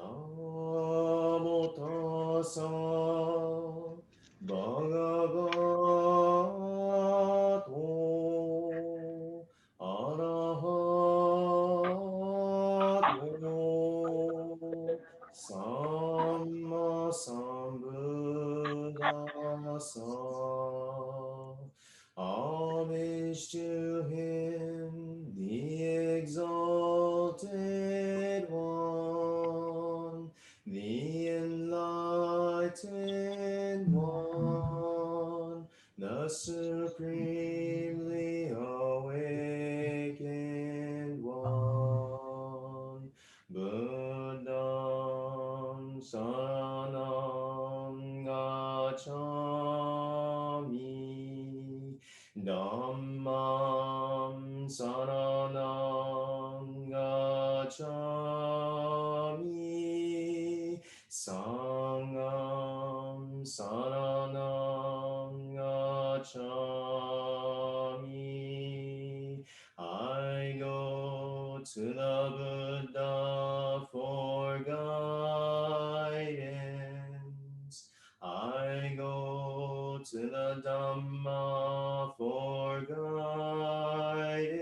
モタサバガバトアラハトサンマサンブダサHomage to him, the exalted one, the enlightened one, the supremely awakened one, Buddham Saranam Gacchami, Dhammam Saranam Gacchami, Sangham Saranam Gacchami. I go to the Buddha for guidance. I go to the Dhamma for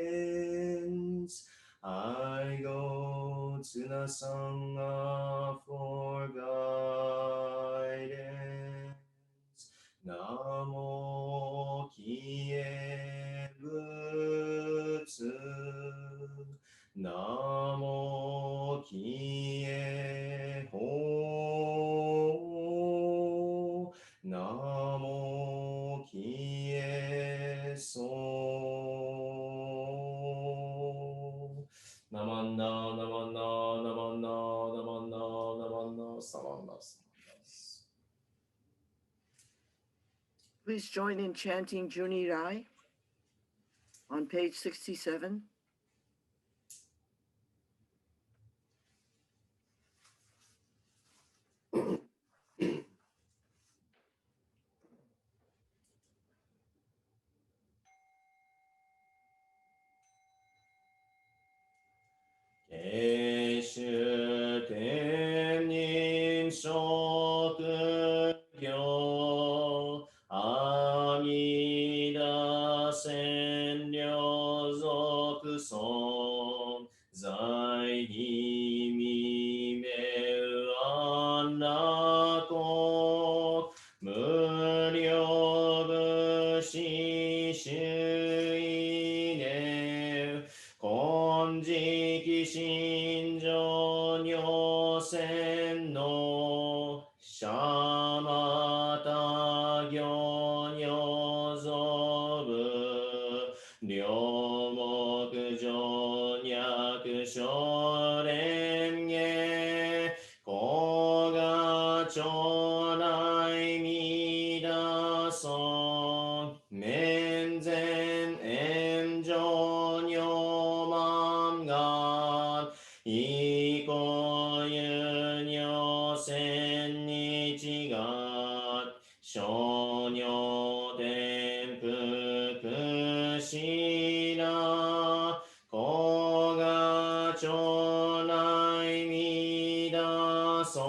guidance. I go to the Sangha for guidance. Namo Kie Butsu. Namo Kie Ho. Namo Kie So. Namanda, namanda, namanda, namanda, namanda, samanda, samanda. Please join in chanting Juni Rai on page 67. Keshu Tennin Shokugyo Amida Senryo Zokuson Zai Himi Meu Annako Muryo Bushi Shuine 金色心情如線のシャマタ行如造部両目上脈小蓮華高雅町内弥陀尊面前炎上如満願以降有如千日月小如天福しな高雅町内弥陀尊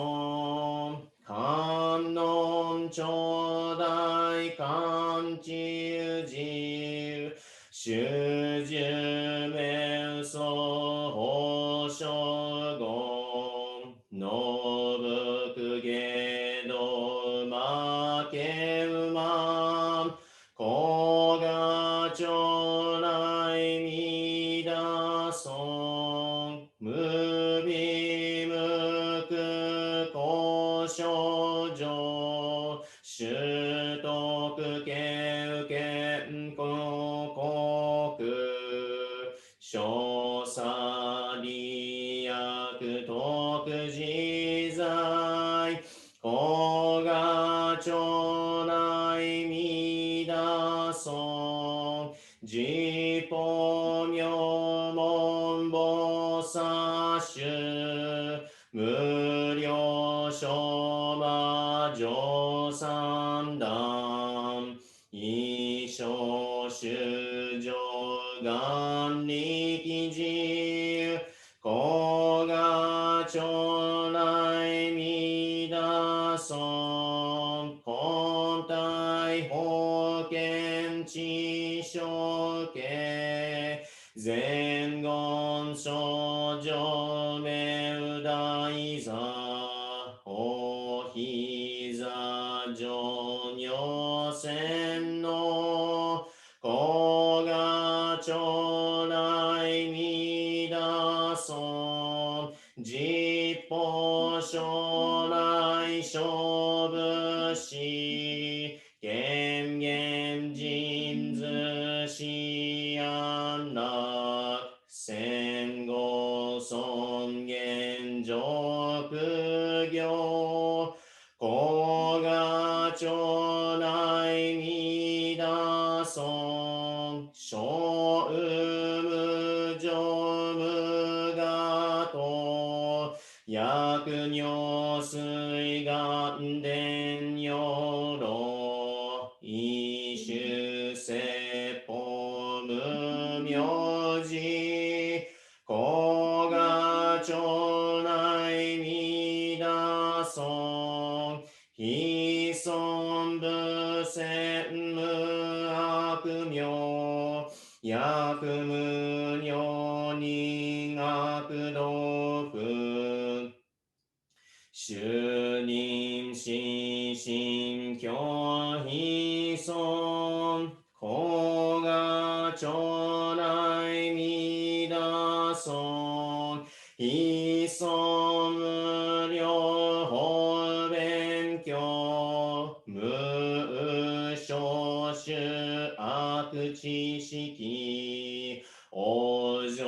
観音頂戴観中寺主十名相法将軍能武芸道馬家馬高雅町内弥陀尊無備無垢高症状習得経験広告小差利益特自在高雅町内弥陀尊自法明門菩薩衆無料小魔上三段一生修上願力自由高雅町内前言症状名う大座お膝上尿線の子が将来みだそう実法将来勝負し権限人図し安楽戦後尊厳上業子が将来みだそう小無常無我と薬尿水眼伝尿路異種説法無名字子が将来みだそう非尊無戦無悪名薬無尿人悪道不主任心心教非尊子が将来みだそう非尊無量法勉強無少種悪知識往生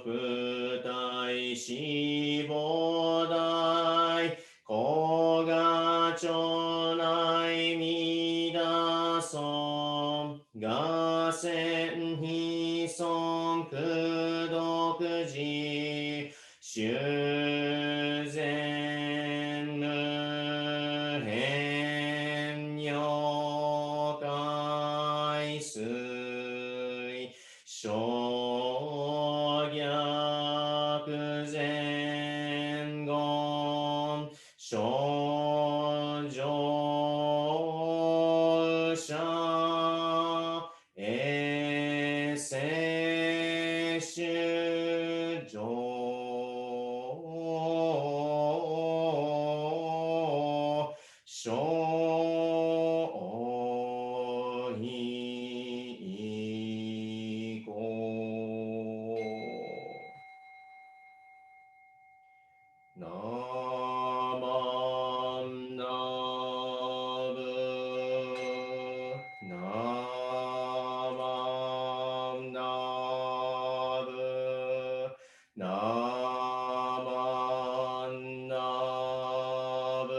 不体死亡大子が将来みだそう我戦非尊苦毒寺修善無変尿海水小逆前言症状者衛生主上小非語ナマンナブナマンナブナマンナブ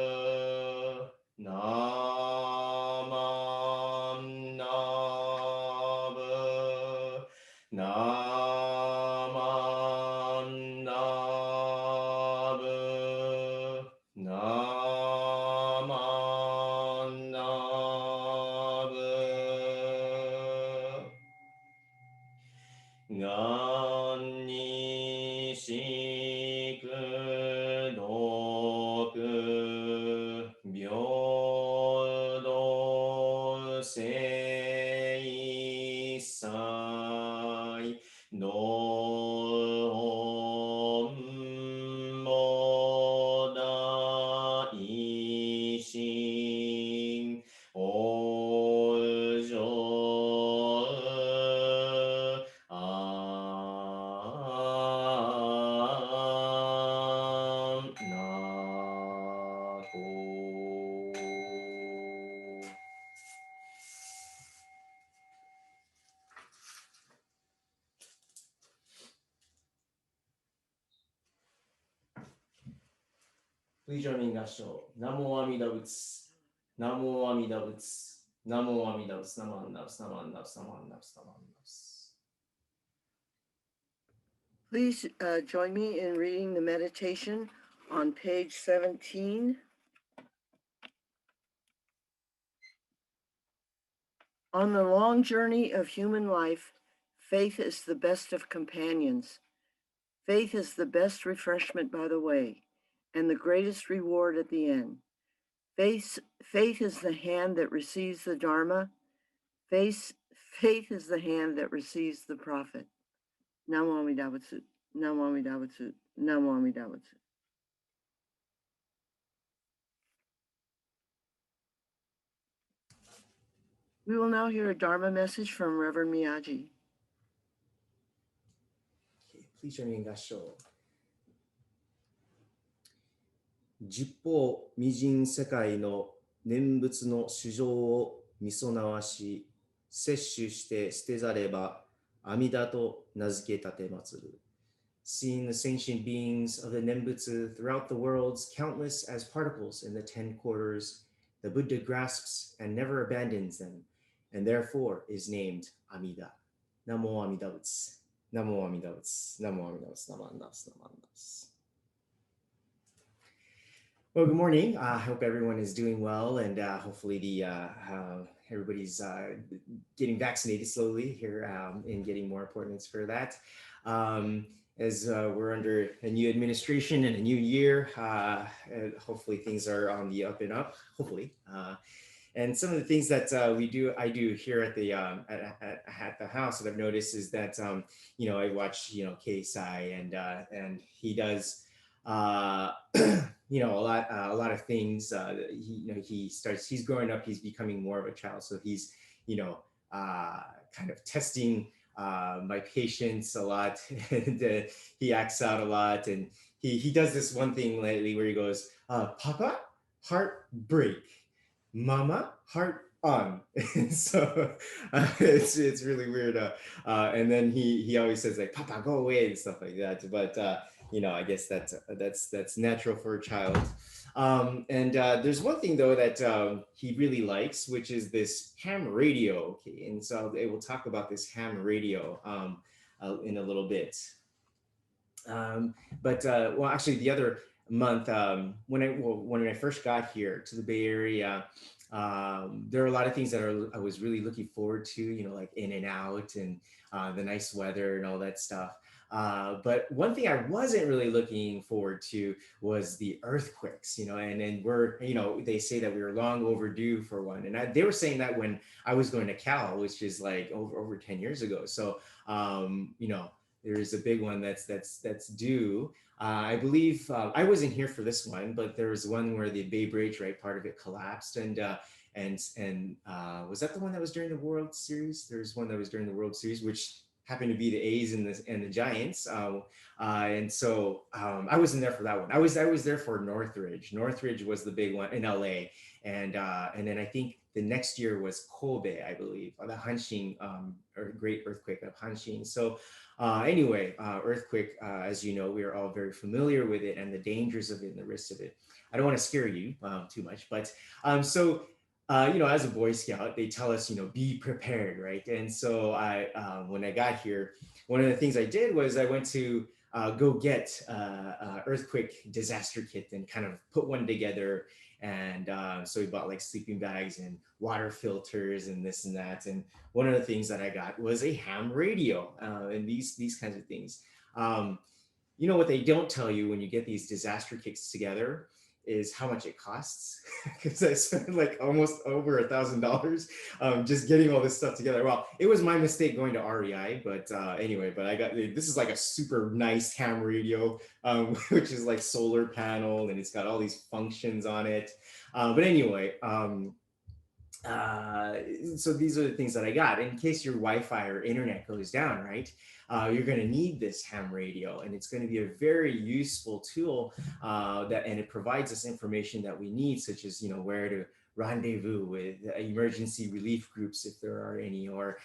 ナマンナブナマンナブナマンナブがんにしくどく平等性一切どんも大心往生Please join me in 合唱。ナモアミダ仏。ナモアミダ仏。ナモアミダ仏。ナマンダ仏。ナマンダ仏。ナマンダ仏。ナマンダ仏。Please join me in reading the meditation on page 17. On the long journey of human life, faith is the best of companions. Faith is the best refreshment by the way, and the greatest reward at the end. Faith is the hand that receives the Dharma. Faith is the hand that receives the prophet. Namo Amida Butsu. Namo Amida Butsu. Namo Amida Butsu. We will now hear a Dharma message from Reverend Miyaji. Okay, please join me in Gasho. 十方未尽世界の念仏の主情をみそなわし、摂取して捨てざれば、阿弥陀と名付け立て祭る。Seeing the sentient beings of the Nembutsu throughout the worlds, countless as particles in the 10 quarters, the Buddha grasps and never abandons them, and therefore is named Amida. Namo Amida Butsu. Namo Amida Butsu. Namo Amida Butsu. Namo Amida Butsu. Namo Amida Butsu. Well, good morning. I hope everyone is doing well, and hopefully everybody's getting vaccinated slowly here and getting more appointments for that. As we're under a new administration and a new year, and hopefully things are on the up and up. Hopefully, and some of the things that I do here at the at the house that I've noticed is that I watch KSI and he does. A lot of things. He's growing up, he's becoming more of a child. So he's, kind of testing my patience a lot. And he acts out a lot. And he does this one thing lately where he goes, Papa, heart break. Mama, heart on. So it's really weird. And then he always says like, Papa, go away and stuff like that. But I guess that's natural for a child. And there's one thing though that he really likes, which is this ham radio. Okay, and so we'll talk about this ham radio in a little bit. Actually, the other month when I first got here to the Bay Area, there are a lot of things that I was really looking forward to, like in and out and the nice weather and all that stuff. But one thing I wasn't really looking forward to was the earthquakes, and we're, they say that we were long overdue for one. And they were saying that when I was going to Cal, which is like over 10 years ago. So, there's a big one that's due. I believe I wasn't here for this one, but there was one where the Bay Bridge, right, part of it collapsed, and was that the one that was during the World Series? There's one that was during the World Series, which happened to be the A's and the Giants, and so I wasn't there for that one. I was there for Northridge. Northridge was the big one in LA, and then I think the next year was Kobe, I believe, the Hanshin, great earthquake of Hanshin. So. Earthquake, as you know, we are all very familiar with it and the dangers of it and the risks of it. I don't want to scare you too much, but as a Boy Scout, they tell us, be prepared, right? And so when I got here, one of the things I did was I went to go get earthquake disaster kit and kind of put one together. And so we bought like sleeping bags and water filters and this and that. And one of the things that I got was a ham radio and these kinds of things. What they don't tell you when you get these disaster kits together is how much it costs, because I spent like almost over $1,000 just getting all this stuff together. Well, it was my mistake going to REI, but I got, this is like a super nice ham radio, which is like solar panel and it's got all these functions on it. So these are the things that I got in case your Wi-Fi or internet goes down, right? You're going to need this ham radio, and it's going to be a very useful tool and it provides us information that we need, such as where to rendezvous with emergency relief groups if there are any, or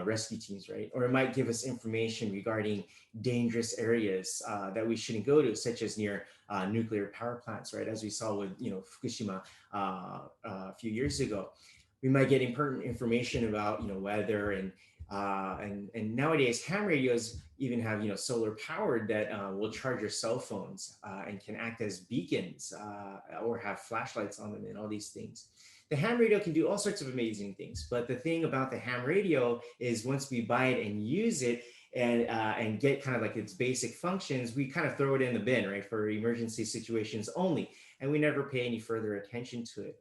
rescue teams, right? Or it might give us information regarding dangerous areas that we shouldn't go to, such as near nuclear power plants, right? As we saw with Fukushima a few years ago. We might get important information about weather and nowadays ham radios even have solar powered that will charge your cell phones and can act as beacons or have flashlights on them and all these things. The ham radio can do all sorts of amazing things, but the thing about the ham radio is once we buy it and use it and get kind of like its basic functions, we kind of throw it in the bin, right, for emergency situations only, and we never pay any further attention to it.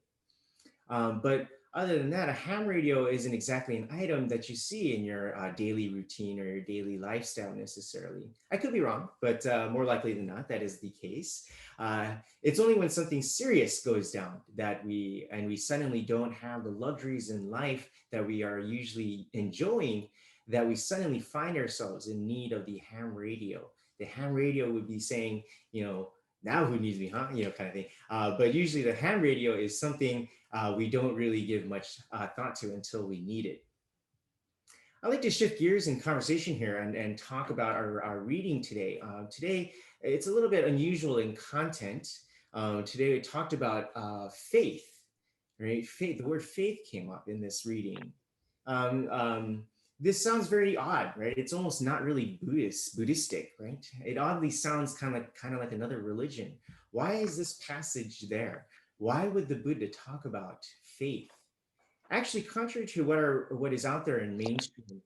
But Other than that, a ham radio isn't exactly an item that you see in your daily routine or your daily lifestyle necessarily. I could be wrong, but more likely than not, that is the case. Uh, it's only when something serious goes down that we suddenly don't have the luxuries in life that we are usually enjoying, that we suddenly find ourselves in need of the ham radio. The ham radio would be saying, you know, now who needs me, huh? You know, kind of thing. But usually the ham radio is something we don't really give much thought to until we need it. I'd like to shift gears in conversation here and talk about our reading today. Today, it's a little bit unusual in content. Today, we talked about faith, right? Faith, the word faith came up in this reading. Um, um, this sounds very odd, right? It's almost not really Buddhistic, right? It oddly sounds kind of like another religion. Why is this passage there? Why would the Buddha talk about faith? Actually, contrary to what is out there in mainstream,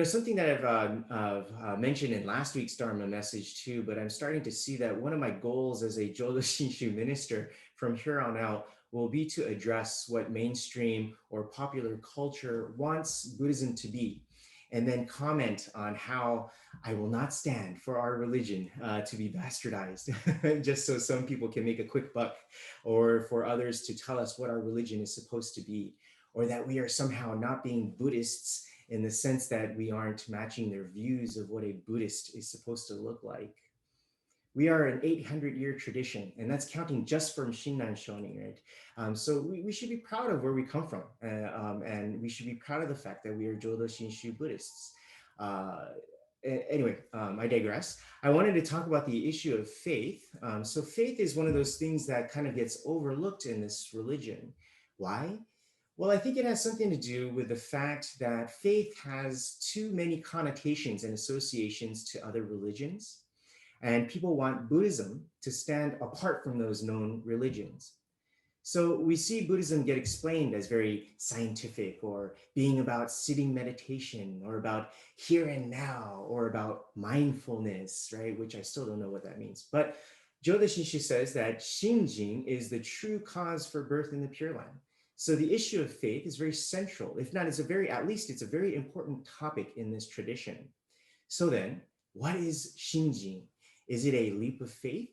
something that I've mentioned in last week's Dharma message too, but I'm starting to see that one of my goals as a Jodo Shinshu minister from here on out will be to address what mainstream or popular culture wants Buddhism to be, and then comment on how I will not stand for our religion to be bastardized, just so some people can make a quick buck, or for others to tell us what our religion is supposed to be, or that we are somehow not being Buddhists in the sense that we aren't matching their views of what a Buddhist is supposed to look like. We are an 800-year tradition, and that's counting just from Shinran Shonin, right? So we should be proud of where we come from, and we should be proud of the fact that we are Jodo Shinshu Buddhists. Uh, anyway, I digress. I wanted to talk about the issue of faith. So faith is one of those things that kind of gets overlooked in this religion. Why? Well, I think it has something to do with the fact that faith has too many connotations and associations to other religions, and people want Buddhism to stand apart from those known religions. So we see Buddhism get explained as very scientific, or being about sitting meditation, or about here and now, or about mindfulness, right? Which I still don't know what that means. But Jodo Shinshu says that Shinjin is the true cause for birth in the Pure Land. So the issue of faith is very central. If not, at least it's a very important topic in this tradition. So then, what is Shinjin? Is it a leap of faith?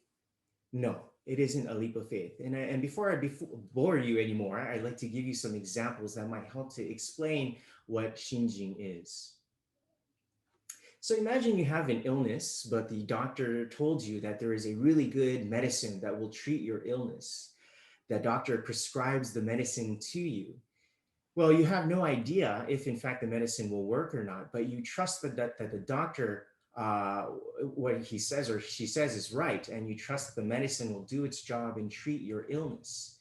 No, it isn't a leap of faith. And before I bore you anymore, I'd like to give you some examples that might help to explain what Shinjin is. So imagine you have an illness, but the doctor told you that there is a really good medicine that will treat your illness. That doctor prescribes the medicine to you. Well, you have no idea if, in fact, the medicine will work or not, but you trust that the doctor, what he says or she says is right, and you trust that the medicine will do its job and treat your illness.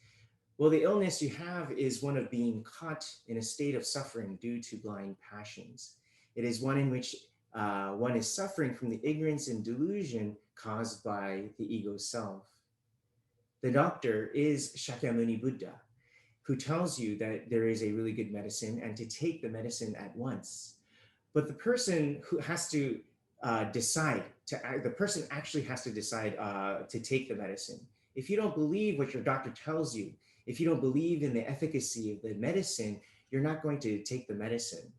Well, the illness you have is one of being caught in a state of suffering due to blind passions. It is one in which one is suffering from the ignorance and delusion caused by the ego self. The doctor is Shakyamuni Buddha, who tells you that there is a really good medicine and to take the medicine at once. But the person who has to the person actually has to decide to take the medicine. If you don't believe what your doctor tells you, if you don't believe in the efficacy of the medicine, you're not going to take the medicine.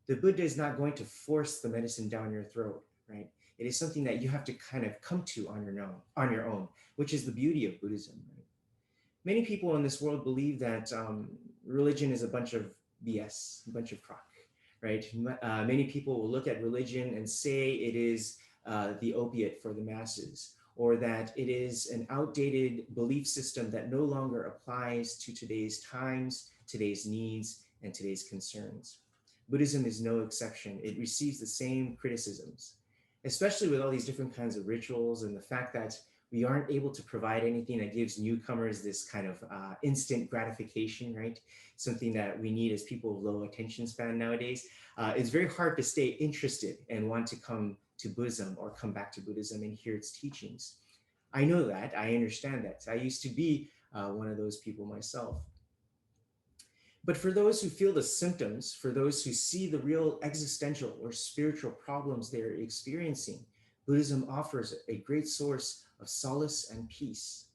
The Buddha is not going to force the medicine down your throat, right? It is something that you have to kind of come to on your own, which is the beauty of Buddhism. Right? Many people in this world believe that religion is a bunch of BS, a bunch of crock, right? Many people will look at religion and say it is the opiate for the masses, or that it is an outdated belief system that no longer applies to today's times, today's needs, and today's concerns. Buddhism is no exception. It receives the same criticisms, especially with all these different kinds of rituals and the fact that we aren't able to provide anything that gives newcomers this kind of instant gratification, right? Something that we need as people with low attention span nowadays. It's very hard to stay interested and want to come to Buddhism or come back to Buddhism and hear its teachings. I know that, I understand that. I used to be one of those people myself. But for those who feel the symptoms, for those who see the real existential or spiritual problems they're experiencing, Buddhism offers a great source of solace and peace.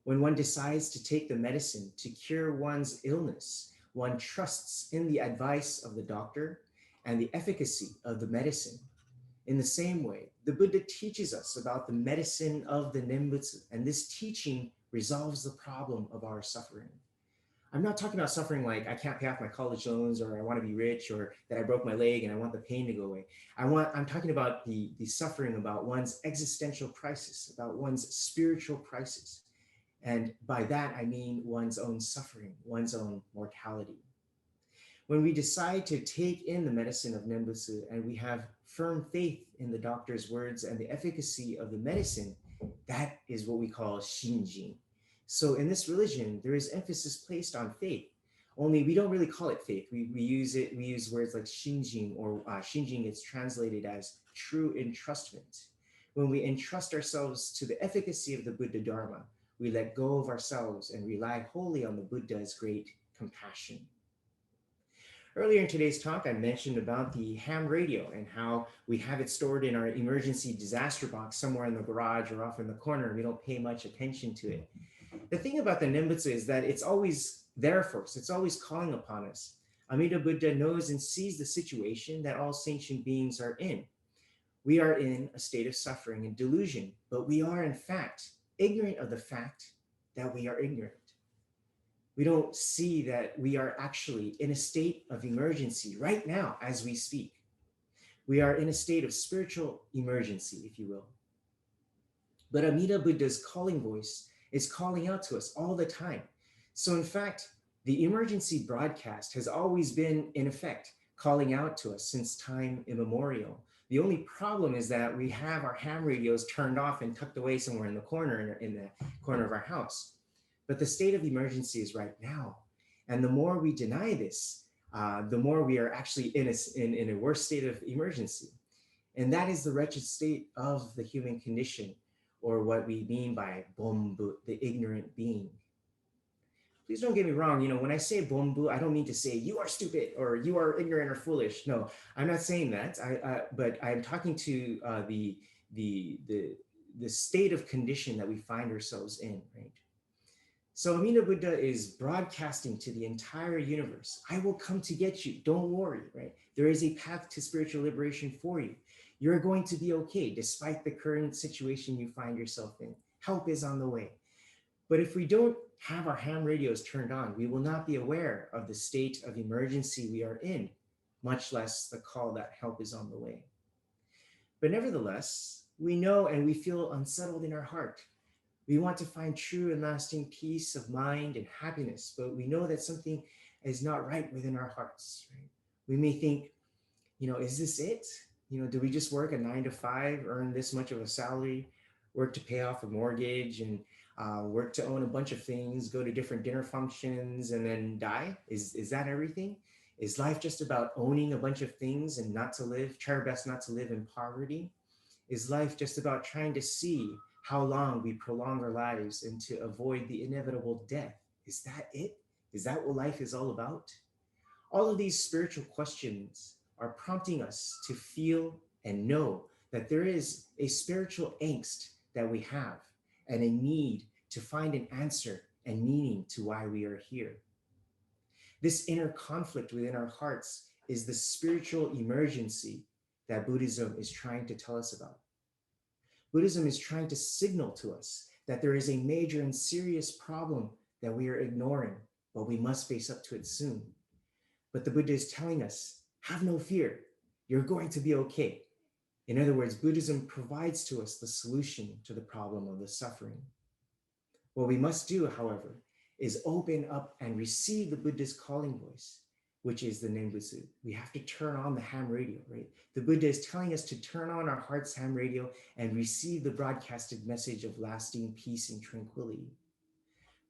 When one decides to take the medicine to cure one's illness, one trusts in the advice of the doctor and the efficacy of the medicine. In the same way, the Buddha teaches us about the medicine of the Nembutsu, and this teaching resolves the problem of our suffering. I'm not talking about suffering like I can't pay off my college loans, or I want to be rich, or that I broke my leg and I want the pain to go away. I'm talking about the suffering about one's existential crisis, about one's spiritual crisis. And by that, I mean one's own suffering, one's own mortality. When we decide to take in the medicine of Nembutsu and we have firm faith in the doctor's words and the efficacy of the medicine, that is what we call shinjin. So in this religion, there is emphasis placed on faith. Only we don't really call it faith. We use words like shinjin, or shinjin gets translated as true entrustment. When we entrust ourselves to the efficacy of the Buddha Dharma, we let go of ourselves and rely wholly on the Buddha's great compassion. Earlier in today's talk, I mentioned about the ham radio and how we have it stored in our emergency disaster box somewhere in the garage or off in the corner. We don't pay much attention to it. The thing about the Nembutsu is that it's always there for us. It's always calling upon us. Amida Buddha knows and sees the situation that all sentient beings are in. We are in a state of suffering and delusion, but we are in fact ignorant of the fact that we are ignorant. We don't see that we are actually in a state of emergency right now as we speak. We are in a state of spiritual emergency, if you will. But Amida Buddha's calling voice is calling out to us all the time. So in fact, the emergency broadcast has always been in effect, calling out to us since time immemorial. The only problem is that we have our ham radios turned off and tucked away somewhere in the corner of our house. But the state of emergency is right now. And the more we deny this, the more we are actually in a worse state of emergency. And that is the wretched state of the human condition, or what we mean by bombu, the ignorant being. Please don't get me wrong. When I say bombu, I don't mean to say you are stupid or you are ignorant or foolish. No, I'm not saying that. But I'm talking to the state of condition that we find ourselves in, right? So Amida Buddha is broadcasting to the entire universe. I will come to get you. Don't worry, right? There is a path to spiritual liberation for you. You're going to be okay despite the current situation you find yourself in. Help is on the way. But if we don't have our ham radios turned on, we will not be aware of the state of emergency we are in, much less the call that help is on the way. But nevertheless, we know and we feel unsettled in our heart. We want to find true and lasting peace of mind and happiness, but we know that something is not right within our hearts, right? We may think, is this it? Do we just work a 9 to 5, earn this much of a salary, work to pay off a mortgage, and work to own a bunch of things, go to different dinner functions, and then die? Is that everything? Is life just about owning a bunch of things and try our best not to live in poverty? Is life just about trying to see how long we prolong our lives and to avoid the inevitable death? Is that it? Is that what life is all about? All of these spiritual questions are prompting us to feel and know that there is a spiritual angst that we have and a need to find an answer and meaning to why we are here. This inner conflict within our hearts is the spiritual emergency that Buddhism is trying to tell us about. Buddhism is trying to signal to us that there is a major and serious problem that we are ignoring, but we must face up to it soon. But the Buddha is telling us, have no fear, you're going to be okay. In other words, Buddhism provides to us the solution to the problem of the suffering. What we must do, however, is open up and receive the Buddha's calling voice, which is the Nembutsu. We have to turn on the ham radio, right? The Buddha is telling us to turn on our heart's ham radio and receive the broadcasted message of lasting peace and tranquility.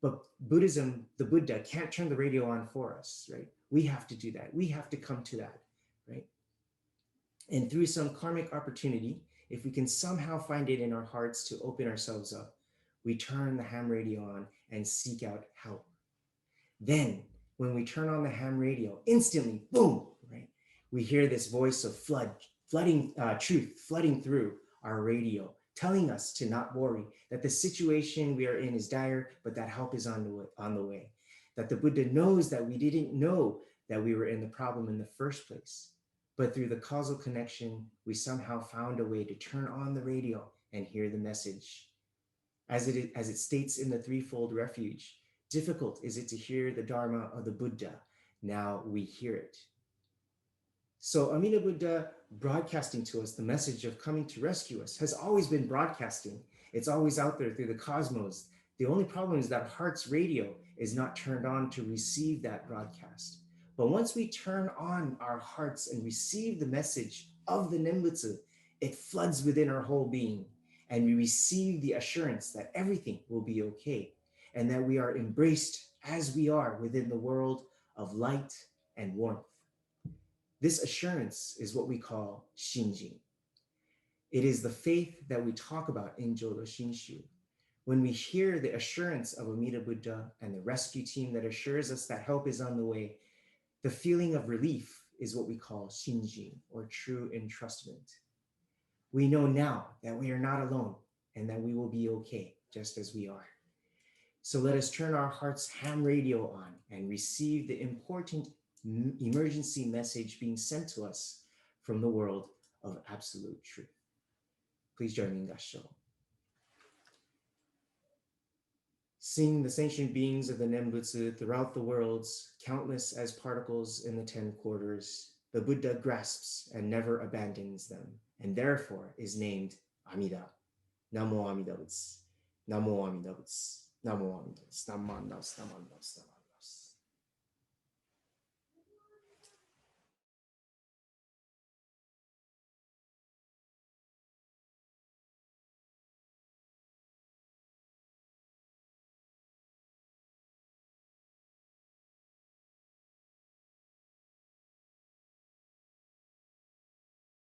But Buddhism, the Buddha, can't turn the radio on for us, right? We have to do that. We have to come to that, right? And through some karmic opportunity, if we can somehow find it in our hearts to open ourselves up, we turn the ham radio on and seek out help. Then, when we turn on the ham radio, instantly, boom, right? We hear this voice of truth flooding through our radio, telling us to not worry, that the situation we are in is dire, but that help is on the way. that the Buddha knows that we didn't know that we were in the problem in the first place. But through the causal connection, we somehow found a way to turn on the radio and hear the message. As it states in the Threefold Refuge, difficult is it to hear the Dharma of the Buddha. Now we hear it. So Amida Buddha broadcasting to us the message of coming to rescue us has always been broadcasting. It's always out there through the cosmos. The only problem is that heart's radio is not turned on to receive that broadcast. But once we turn on our hearts and receive the message of the Nembutsu, it floods within our whole being, and we receive the assurance that everything will be okay and that we are embraced as we are within the world of light and warmth. This assurance is what we call Shinjin. It is the faith that we talk about in Jodo Shinshu. When we hear the assurance of Amida Buddha and the rescue team that assures us that help is on the way, the feeling of relief is what we call Shinjin, or true entrustment. We know now that we are not alone and that we will be okay just as we are. So let us turn our heart's ham radio on and receive the important emergency message being sent to us from the world of absolute truth. Please join me in Gasho. Sing the sentient beings of the Nembutsu throughout the worlds, countless as particles in the 10 quarters. The Buddha grasps and never abandons them, and therefore is named Amida. Namo Amida Butsu. Namo Amida Butsu. Namo Amida Butsu. Namo Amida Butsu. Namo Amida Butsu.